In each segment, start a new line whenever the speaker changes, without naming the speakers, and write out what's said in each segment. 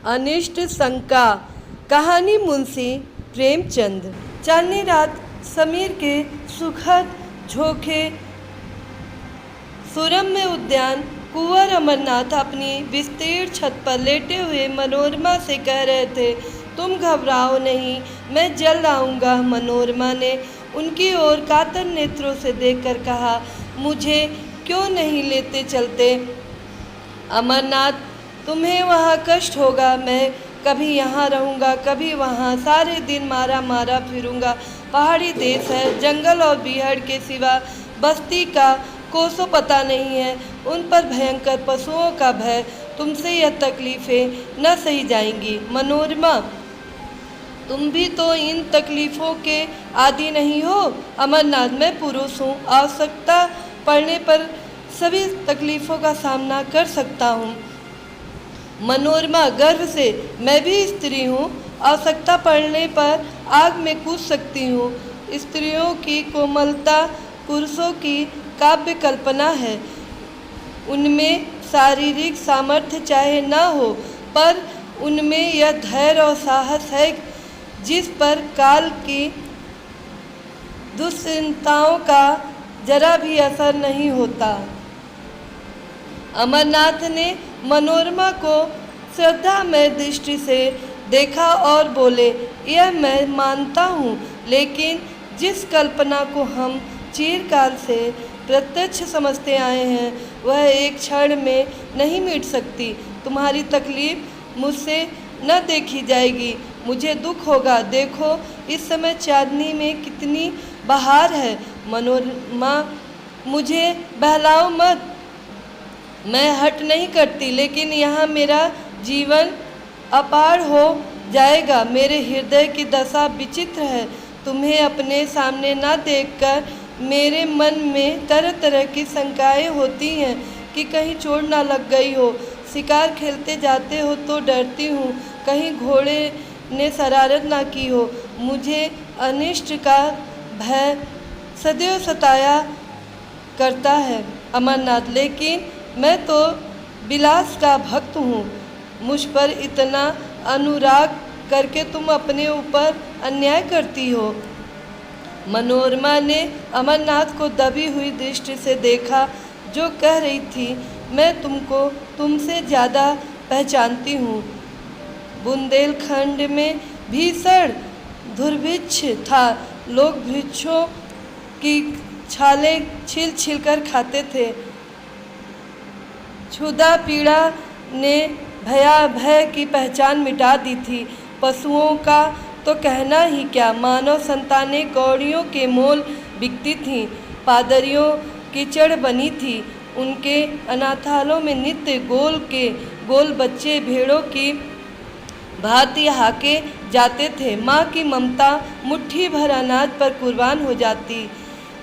अनिष्ट शंका। कहानी मुंशी प्रेमचंद। चांदनी रात समीर के सुखद झोंके सुरम्य उद्यान। कुंवर अमरनाथ अपनी विस्तीर्ण छत पर लेटे हुए मनोरमा से कह रहे थे, तुम घबराओ नहीं, मैं जल्द आऊँगा। मनोरमा ने उनकी ओर कातर नेत्रों से देखकर कहा, मुझे क्यों नहीं लेते चलते? अमरनाथ, तुम्हें वहाँ कष्ट होगा, मैं कभी यहाँ रहूँगा, कभी वहाँ, सारे दिन मारा मारा फिरूँगा। पहाड़ी देश है, जंगल और बीहड़ के सिवा बस्ती का कोसों पता नहीं है। उन पर भयंकर पशुओं का भय, तुमसे यह तकलीफ़ें न सही जाएंगी। मनोरमा, तुम भी तो इन तकलीफ़ों के आदी नहीं हो। अमरनाथ, मैं पुरुष हूँ, आवश्यकता पड़ने पर सभी तकलीफ़ों का सामना कर सकता हूँ। मनोरमा गर्व से, मैं भी स्त्री हूँ, आवश्यकता पड़ने पर आग में कूद सकती हूँ। स्त्रियों की कोमलता पुरुषों की काव्य कल्पना है। उनमें शारीरिक सामर्थ्य चाहे न हो, पर उनमें यह धैर्य और साहस है जिस पर काल की दुश्चिंताओं का जरा भी असर नहीं होता। अमरनाथ ने मनोरमा को श्रद्धामय दृष्टि से देखा और बोले, यह मैं मानता हूँ, लेकिन जिस कल्पना को हम चिरकाल से प्रत्यक्ष समझते आए हैं, वह एक क्षण में नहीं मिट सकती। तुम्हारी तकलीफ मुझसे न देखी जाएगी, मुझे दुख होगा। देखो, इस समय चांदनी में कितनी बहार है। मनोरमा, मुझे बहलाओ मत, मैं हट नहीं करती, लेकिन यहाँ मेरा जीवन अपार हो जाएगा। मेरे हृदय की दशा विचित्र है। तुम्हें अपने सामने न देखकर मेरे मन में तरह तरह की शंकाएं होती हैं कि कहीं चोट ना लग गई हो। शिकार खेलते जाते हो तो डरती हूँ, कहीं घोड़े ने शरारत ना की हो। मुझे अनिष्ट का भय सदैव सताया करता है अमरनाथ, लेकिन मैं तो विलास का भक्त हूँ। मुझ पर इतना अनुराग करके तुम अपने ऊपर अन्याय करती हो। मनोरमा ने अमरनाथ को दबी हुई दृष्टि से देखा, जो कह रही थी, मैं तुमको तुमसे ज़्यादा पहचानती हूँ। बुंदेलखंड में भीषण दुर्भिक्ष था। लोग वृक्षों की छालें छिल छिल कर खाते थे। क्षुधा पीड़ा ने भयाभय की पहचान मिटा दी थी। पशुओं का तो कहना ही क्या, मानव संतानें कौड़ियों के मोल बिकती थीं। पादरियों कीचड़ बनी थी। उनके अनाथालयों में नित्य गोल बच्चे भेड़ों की भांति हाके जाते थे। माँ की ममता मुट्ठी भर अनाज पर कुर्बान हो जाती।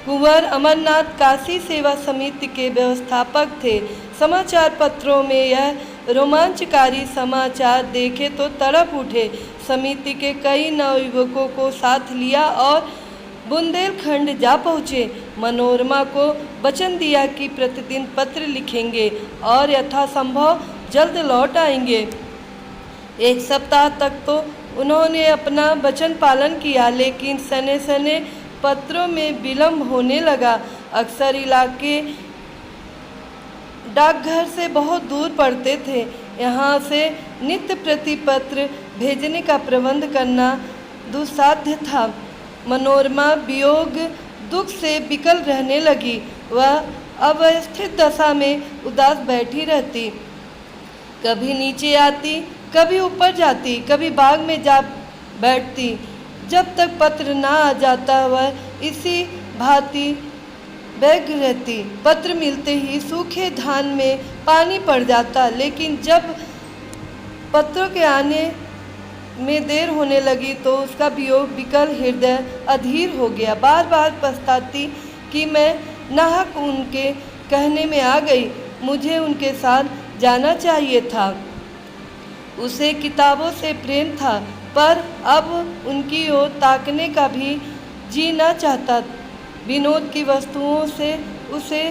कुंवर अमरनाथ काशी सेवा समिति के व्यवस्थापक थे। समाचार पत्रों में यह रोमांचकारी समाचार देखे तो तड़प उठे। समिति के कई नवयुवकों को साथ लिया और बुंदेलखंड जा पहुँचे। मनोरमा को वचन दिया कि प्रतिदिन पत्र लिखेंगे और यथासंभव जल्द लौट आएंगे। एक सप्ताह तक तो उन्होंने अपना वचन पालन किया, लेकिन सने सने पत्रों में विलम्ब होने लगा। अक्सर इलाके डाकघर से बहुत दूर पड़ते थे। यहाँ से नित्य प्रति पत्र भेजने का प्रबंध करना दुस्साध्य था। मनोरमा वियोग दुख से विकल रहने लगी। वह अवस्थित दशा में उदास बैठी रहती, कभी नीचे आती, कभी ऊपर जाती, कभी बाग में जा बैठती। जब तक पत्र ना आ जाता, वह इसी भांति व्यग्र रहती। पत्र मिलते ही सूखे धान में पानी पड़ जाता, लेकिन जब पत्रों के आने में देर होने लगी तो उसका वियोग विकल हृदय अधीर हो गया। बार बार पछताती कि मैं नाहक उनके कहने में आ गई, मुझे उनके साथ जाना चाहिए था। उसे किताबों से प्रेम था, पर अब उनकी ओर ताकने का भी जी न चाहता। विनोद की वस्तुओं से उसे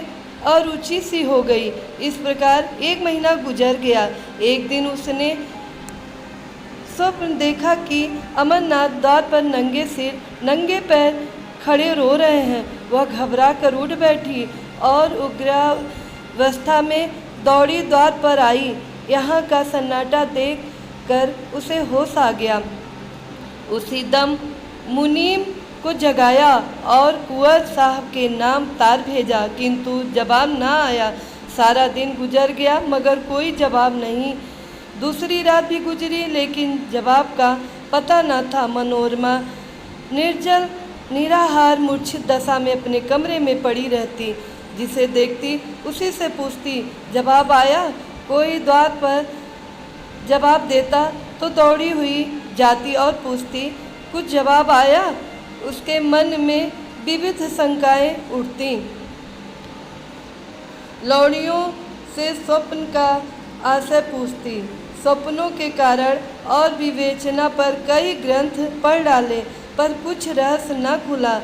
अरुचि सी हो गई। इस प्रकार 1 महीना गुजर गया। एक दिन उसने स्वप्न देखा कि अमरनाथ द्वार पर नंगे सिर नंगे पैर खड़े रो रहे हैं। वह घबरा कर उठ बैठी और उग्रावस्था में दौड़ी द्वार पर आई। यहाँ का सन्नाटा देख कर उसे होश आ गया। उसी दम मुनीम को जगाया और कुंवर साहब के नाम तार भेजा, किंतु जवाब ना आया। सारा दिन गुजर गया मगर कोई जवाब नहीं। दूसरी रात भी गुजरी लेकिन जवाब का पता न था। मनोरमा निर्जल निराहार मूर्छित दशा में अपने कमरे में पड़ी रहती। जिसे देखती उसी से पूछती, जवाब आया? कोई द्वार पर जवाब देता तो दौड़ी हुई जाती और पूछती, कुछ जवाब आया? उसके मन में विविध शंकाएं उठती। लौड़ियों से स्वप्न का आशय पूछती। स्वप्नों के कारण और विवेचना पर कई ग्रंथ पढ़ डाले पर कुछ रहस्य न खुला।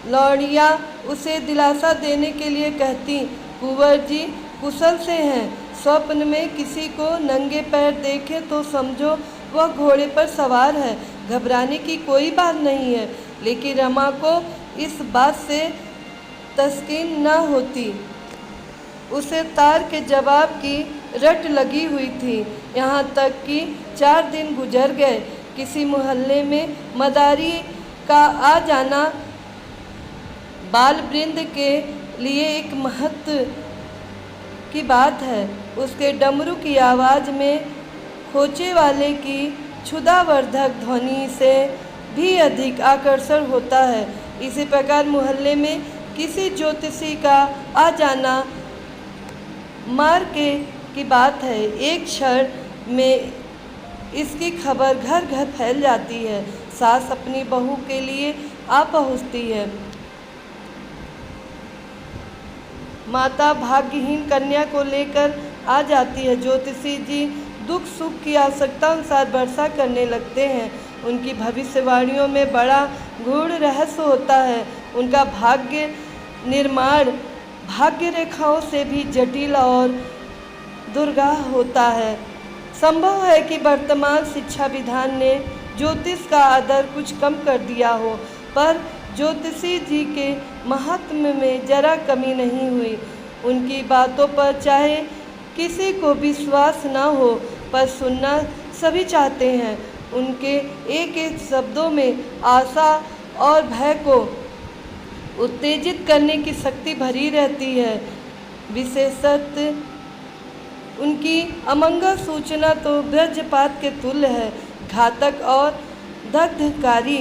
लौड़ियाँ उसे दिलासा देने के लिए कहती, कुंवर जी कुशल से हैं। स्वप्न में किसी को नंगे पैर देखे तो समझो वह घोड़े पर सवार है, घबराने की कोई बात नहीं है। लेकिन रमा को इस बात से तस्कीन न होती। उसे तार के जवाब की रट लगी हुई थी। यहाँ तक कि 4 दिन गुजर गए। किसी मोहल्ले में मदारी का आ जाना बाल वृंद के लिए एक महत्व की बात है। उसके डमरू की आवाज़ में खोचे वाले की क्षुधावर्धक ध्वनि से भी अधिक आकर्षण होता है। इसी प्रकार मोहल्ले में किसी ज्योतिषी का आ जाना मार की बात है। एक क्षण में इसकी खबर घर घर फैल जाती है। सास अपनी बहू के लिए आ पहुँचती है। माता भाग्यहीन कन्या को लेकर आ जाती है। ज्योतिषी जी दुख सुख की आवश्यकता अनुसार वर्षा करने लगते हैं। उनकी भविष्यवाणियों में बड़ा गूढ़ रहस्य होता है। उनका भाग्य निर्माण भाग्य रेखाओं से भी जटिल और दुर्गाह होता है। संभव है कि वर्तमान शिक्षा विधान ने ज्योतिष का आदर कुछ कम कर दिया हो, पर ज्योतिषी जी के महात्म्य में जरा कमी नहीं हुई। उनकी बातों पर चाहे किसी को विश्वास न हो, पर सुनना सभी चाहते हैं। उनके एक एक शब्दों में आशा और भय को उत्तेजित करने की शक्ति भरी रहती है। विशेषतः उनकी अमंगल सूचना तो वज्रपात के तुल्य है, घातक और दग्धकारी।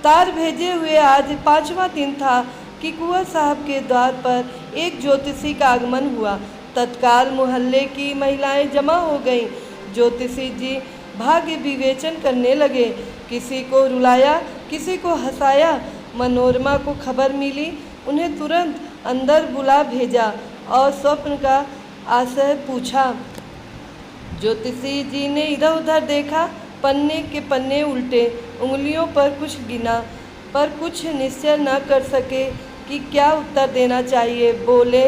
तार भेजे हुए आज 5वां दिन था कि कुंवर साहब के द्वार पर एक ज्योतिषी का आगमन हुआ। तत्काल मोहल्ले की महिलाएं जमा हो गईं। ज्योतिषी जी भाग्य विवेचन करने लगे। किसी को रुलाया, किसी को हंसाया। मनोरमा को खबर मिली, उन्हें तुरंत अंदर बुला भेजा और स्वप्न का आशय पूछा। ज्योतिषी जी ने इधर उधर देखा, पन्ने के पन्ने उल्टे, उंगलियों पर कुछ गिना, पर कुछ निश्चय न कर सके कि क्या उत्तर देना चाहिए। बोले,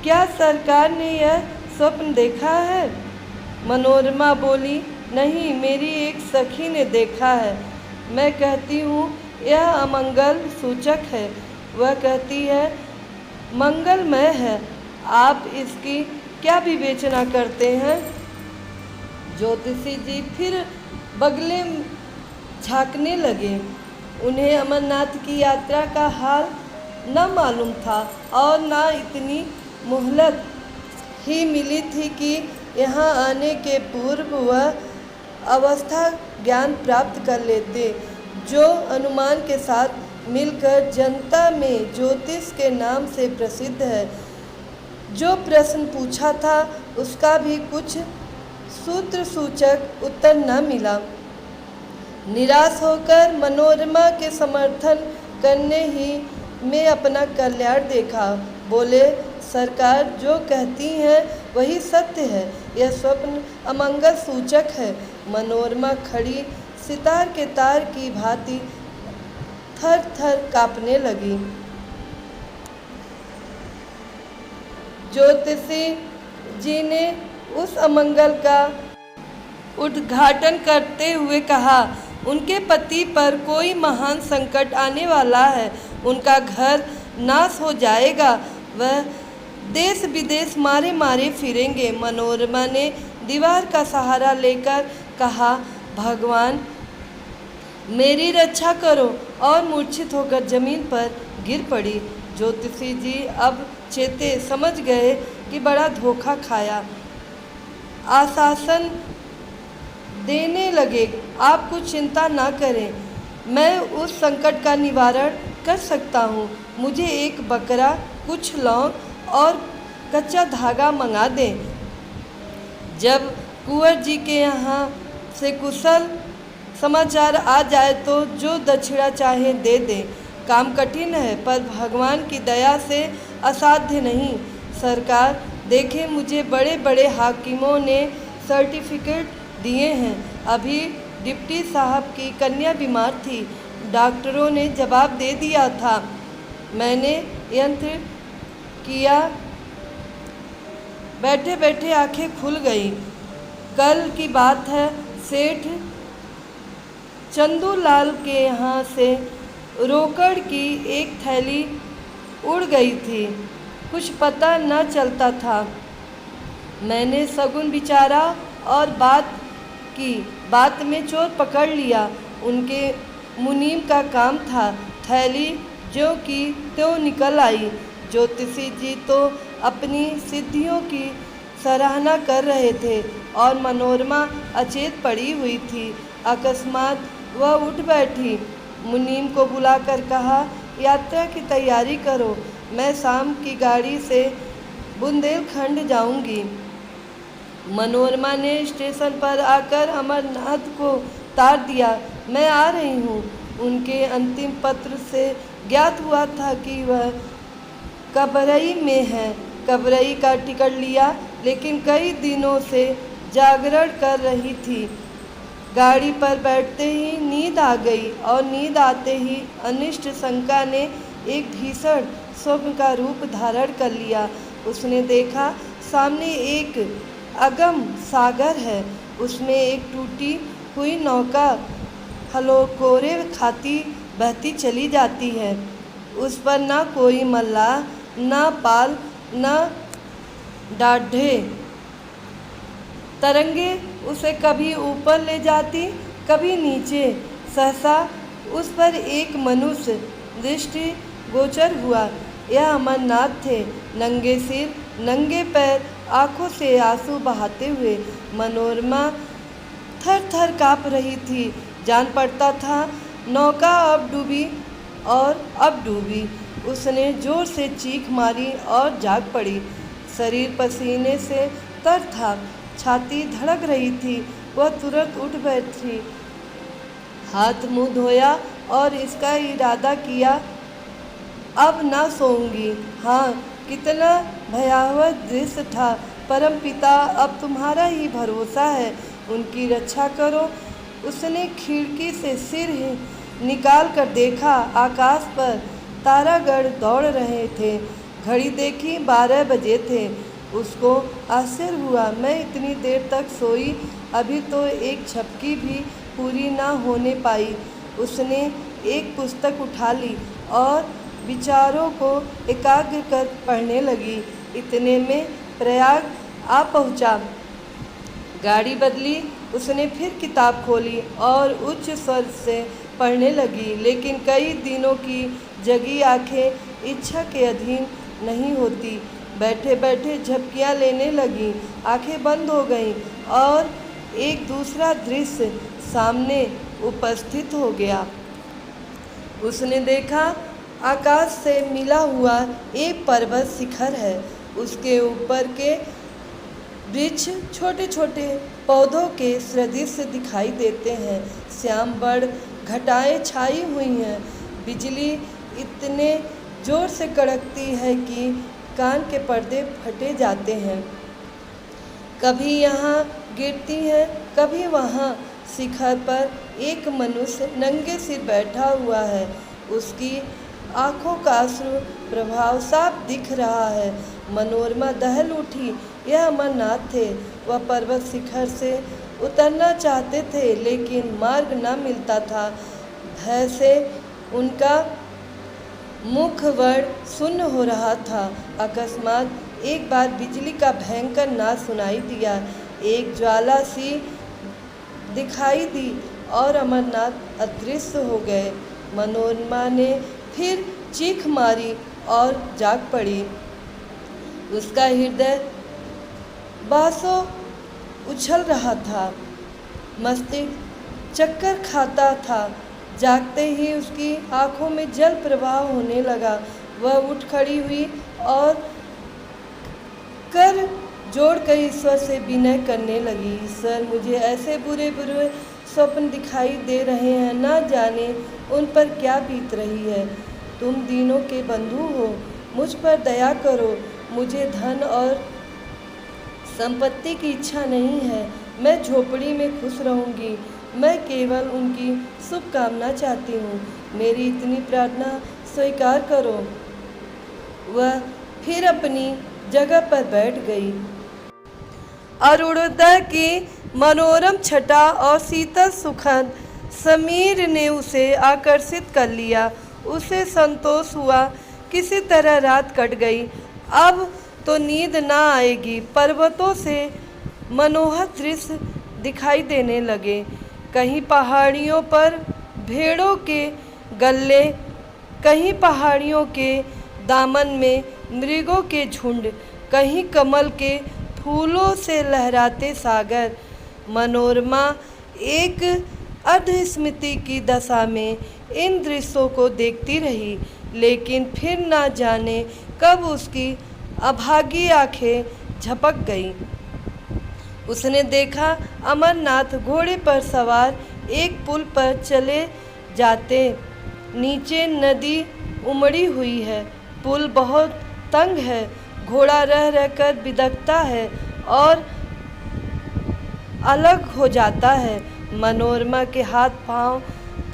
क्या सरकार ने यह स्वप्न देखा है? मनोरमा बोली, नहीं, मेरी एक सखी ने देखा है। मैं कहती हूँ यह अमंगल सूचक है। वह कहती है मंगलमय है। आप इसकी क्या विवेचना करते हैं? ज्योतिषी जी फिर बगले झांकने लगे। उन्हें अमरनाथ की यात्रा का हाल न मालूम था और न इतनी मोहलत ही मिली थी कि यहाँ आने के पूर्व वह अवस्था ज्ञान प्राप्त कर लेते, जो अनुमान के साथ मिलकर जनता में ज्योतिष के नाम से प्रसिद्ध है। जो प्रश्न पूछा था उसका भी कुछ सूत्र सूचक उत्तर न मिला। निराश होकर मनोरमा के समर्थन करने ही में अपना कल्याण देखा। बोले, सरकार जो कहती हैं वही सत्य है। यह स्वप्न अमंगल सूचक है। मनोरमा खड़ी सितार के तार की भांति थर थर कांपने लगी। ज्योतिषी जी ने उस अमंगल का उद्घाटन करते हुए कहा, उनके पति पर कोई महान संकट आने वाला है, उनका घर नाश हो जाएगा, वह देश विदेश मारे मारे फिरेंगे। मनोरमा ने दीवार का सहारा लेकर कहा, भगवान मेरी रक्षा करो, और मूर्छित होकर जमीन पर गिर पड़ी। ज्योतिषी जी अब चेते, समझ गए कि बड़ा धोखा खाया। आश्वासन देने लगे, आप कुछ चिंता ना करें, मैं उस संकट का निवारण कर सकता हूँ। मुझे एक बकरा, कुछ लौंग और कच्चा धागा मंगा दें। जब कुंवर जी के यहाँ से कुशल समाचार आ जाए तो जो दक्षिणा चाहे दे दें। काम कठिन है पर भगवान की दया से असाध्य नहीं। सरकार देखे, मुझे बड़े बड़े हाकिमों ने सर्टिफिकेट दिए हैं। अभी डिप्टी साहब की कन्या बीमार थी, डॉक्टरों ने जवाब दे दिया था। मैंने यंत्र किया, बैठे बैठे आंखें खुल गईं। कल की बात है, सेठ चंदूलाल के यहाँ से रोकड़ की एक थैली उड़ गई थी, कुछ पता न चलता था। मैंने सगुन विचारा और बात की, बात में चोर पकड़ लिया। उनके मुनीम का काम था। थैली ज्यों की त्यों निकल आई। ज्योतिषी जी तो अपनी सिद्धियों की सराहना कर रहे थे और मनोरमा अचेत पड़ी हुई थी। अकस्मात वह उठ बैठी, मुनीम को बुलाकर कहा, यात्रा की तैयारी करो, मैं शाम की गाड़ी से बुंदेलखंड जाऊंगी। मनोरमा ने स्टेशन पर आकर अमरनाथ को तार दिया, मैं आ रही हूँ। उनके अंतिम पत्र से ज्ञात हुआ था कि वह कबरई में है। कबरई का टिकट लिया, लेकिन कई दिनों से जागरण कर रही थी। गाड़ी पर बैठते ही नींद आ गई और नींद आते ही अनिष्ट शंका ने एक भीषण स्वप्न का रूप धारण कर लिया। उसने देखा, सामने एक अगम सागर है, उसमें एक टूटी हुई नौका हलोकोरे खाती बहती चली जाती है। उस पर ना कोई मल्लाह, ना पाल, ना डाढ़े। तरंगे उसे कभी ऊपर ले जाती, कभी नीचे। सहसा उस पर एक मनुष्य दृष्टि गोचर हुआ। यह अमरनाथ थे, नंगे सिर, नंगे पैर, आंखों से आंसू बहाते हुए। मनोरमा थर थर काँप रही थी। जान पड़ता था नौका अब डूबी और अब डूबी। उसने जोर से चीख मारी और जाग पड़ी। शरीर पसीने से तर था, छाती धड़क रही थी। वह तुरंत उठ बैठी, हाथ मुंह धोया और इसका इरादा किया, अब ना सोऊंगी। हाँ, कितना भयावह दृश्य था। परम पिता, अब तुम्हारा ही भरोसा है, उनकी रक्षा करो। उसने खिड़की से सिर निकाल कर देखा, आकाश पर तारागण दौड़ रहे थे। घड़ी देखी, 12 बजे थे। उसको आश्चर्य हुआ, मैं इतनी देर तक सोई, अभी तो एक झपकी भी पूरी ना होने पाई। उसने एक पुस्तक उठा ली और विचारों को एकाग्र कर पढ़ने लगी। इतने में प्रयाग आ पहुंचा। गाड़ी बदली, उसने फिर किताब खोली और उच्च स्वर से पढ़ने लगी, लेकिन कई दिनों की जगी आंखें इच्छा के अधीन नहीं होती। बैठे बैठे झपकियां लेने लगी, आंखें बंद हो गईं और एक दूसरा दृश्य सामने उपस्थित हो गया। उसने देखा, आकाश से मिला हुआ एक पर्वत शिखर है। उसके ऊपर के वृक्ष छोटे छोटे पौधों के सदृश दिखाई देते हैं। श्याम बड़ घटाएं छाई हुई हैं। बिजली इतने जोर से कड़कती है कि कान के पर्दे फटे जाते हैं। कभी यहाँ गिरती है, कभी वहाँ। शिखर पर एक मनुष्य नंगे सिर बैठा हुआ है। उसकी आँखों का अश्रु प्रभाव साफ दिख रहा है। मनोरमा दहल उठी। यह अमरनाथ थे। वह पर्वत शिखर से उतरना चाहते थे, लेकिन मार्ग न मिलता था। भय से उनका मुखवड़ सुन्न हो रहा था। अकस्मात एक बार बिजली का भयंकर नाद सुनाई दिया। एक ज्वाला सी दिखाई दी और अमरनाथ अदृश्य हो गए। मनोरमा ने फिर चीख मारी और जाग पड़ी। उसका हृदय बासों उछल रहा था, मस्तिष्क चक्कर खाता था। जागते ही उसकी आंखों में जल प्रवाह होने लगा। वह उठ खड़ी हुई और कर जोड़कर ईश्वर से विनय करने लगी। ईश्वर, मुझे ऐसे बुरे बुरे स्वप्न दिखाई दे रहे हैं, न जाने उन पर क्या बीत रही है। तुम दीनों के बंधु हो, मुझ पर दया करो। मुझे धन और संपत्ति की इच्छा नहीं है। मैं झोपड़ी में खुश रहूंगी। मैं केवल उनकी शुभकामना चाहती हूँ। मेरी इतनी प्रार्थना स्वीकार करो। वह फिर अपनी जगह पर बैठ गई। अरुणोदय की मनोरम छटा और शीतल सुखद समीर ने उसे आकर्षित कर लिया। उसे संतोष हुआ, किसी तरह रात कट गई। अब तो नींद ना आएगी। पर्वतों से मनोहर दृश्य दिखाई देने लगे। कहीं पहाड़ियों पर भेड़ों के गल्ले, कहीं पहाड़ियों के दामन में मृगों के झुंड, कहीं कमल के फूलों से लहराते सागर। मनोरमा एक अर्धस्मृति की दशा में इन दृश्यों को देखती रही, लेकिन फिर न जाने कब उसकी अभागी आंखें झपक गईं। उसने देखा अमरनाथ घोड़े पर सवार एक पुल पर चले जाते। नीचे नदी उमड़ी हुई है। पुल बहुत तंग है। घोड़ा रह रहकर बिदकता है और अलग हो जाता है। मनोरमा के हाथ पांव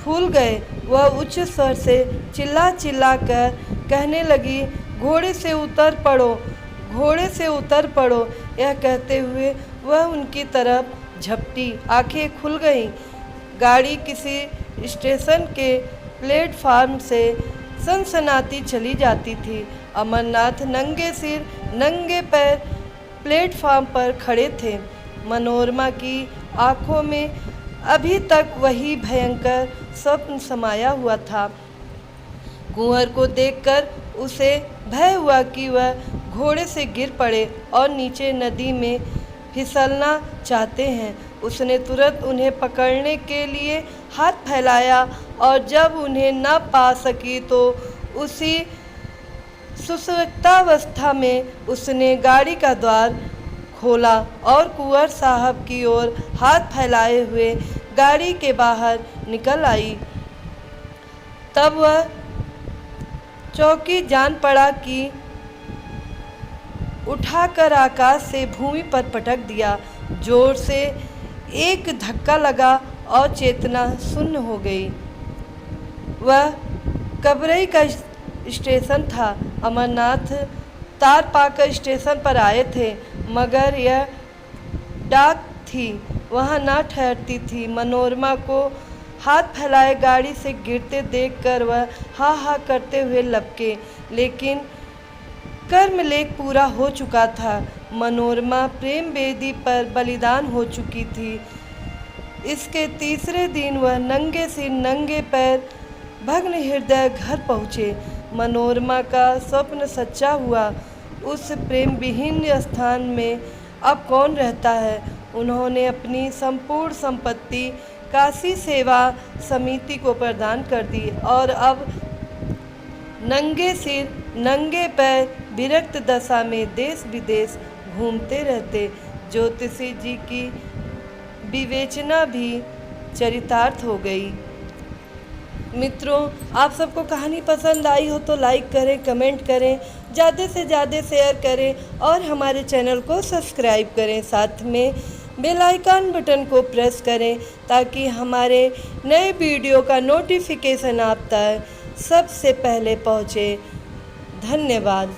फूल गए। वह उच्च स्वर से चिल्ला चिल्ला कर कहने लगी, घोड़े से उतर पड़ो, घोड़े से उतर पड़ो। यह कहते हुए वह उनकी तरफ झपटी। आंखें खुल गईं। गाड़ी किसी स्टेशन के प्लेटफार्म से सनसनाती चली जाती थी। अमरनाथ नंगे सिर नंगे पैर प्लेटफार्म पर खड़े थे। मनोरमा की आंखों में अभी तक वही भयंकर स्वप्न समाया हुआ था। कुंवर को देखकर उसे भय हुआ कि वह घोड़े से गिर पड़े और नीचे नदी में फिसलना चाहते हैं। उसने तुरंत उन्हें पकड़ने के लिए हाथ फैलाया और जब उन्हें न पा सकी तो उसी सुसुप्तावस्था में उसने गाड़ी का द्वार खोला और कुंवर साहब की ओर हाथ फैलाए हुए गाड़ी के बाहर निकल आई। तब वह चौकी जान पड़ा कि उठाकर आकाश से भूमि पर पटक दिया। जोर से एक धक्का लगा और चेतना शून्य हो गई। वह कबरई का स्टेशन था। अमरनाथ तार पाकर स्टेशन पर आए थे, मगर यह डाक थी, वहाँ ना ठहरती थी। मनोरमा को हाथ फैलाए गाड़ी से गिरते देखकर वह हा हा करते हुए लपके, लेकिन कर्मलेख पूरा हो चुका था। मनोरमा प्रेम वेदी पर बलिदान हो चुकी थी। इसके तीसरे दिन वह नंगे सिर नंगे पैर भग्न हृदय घर पहुँचे। मनोरमा का स्वप्न सच्चा हुआ। उस प्रेम विहीन स्थान में अब कौन रहता है। उन्होंने अपनी संपूर्ण संपत्ति काशी सेवा समिति को प्रदान कर दी और अब नंगे सिर नंगे पैर विरक्त दशा में देश विदेश घूमते रहते। ज्योतिषी जी की विवेचना भी चरितार्थ हो गई। मित्रों, आप सबको कहानी पसंद आई हो तो लाइक करें, कमेंट करें, ज़्यादा से ज़्यादा शेयर करें और हमारे चैनल को सब्सक्राइब करें। साथ में बेल आइकन बटन को प्रेस करें ताकि हमारे नए वीडियो का नोटिफिकेशन आप तक सबसे पहले पहुँचे। धन्यवाद।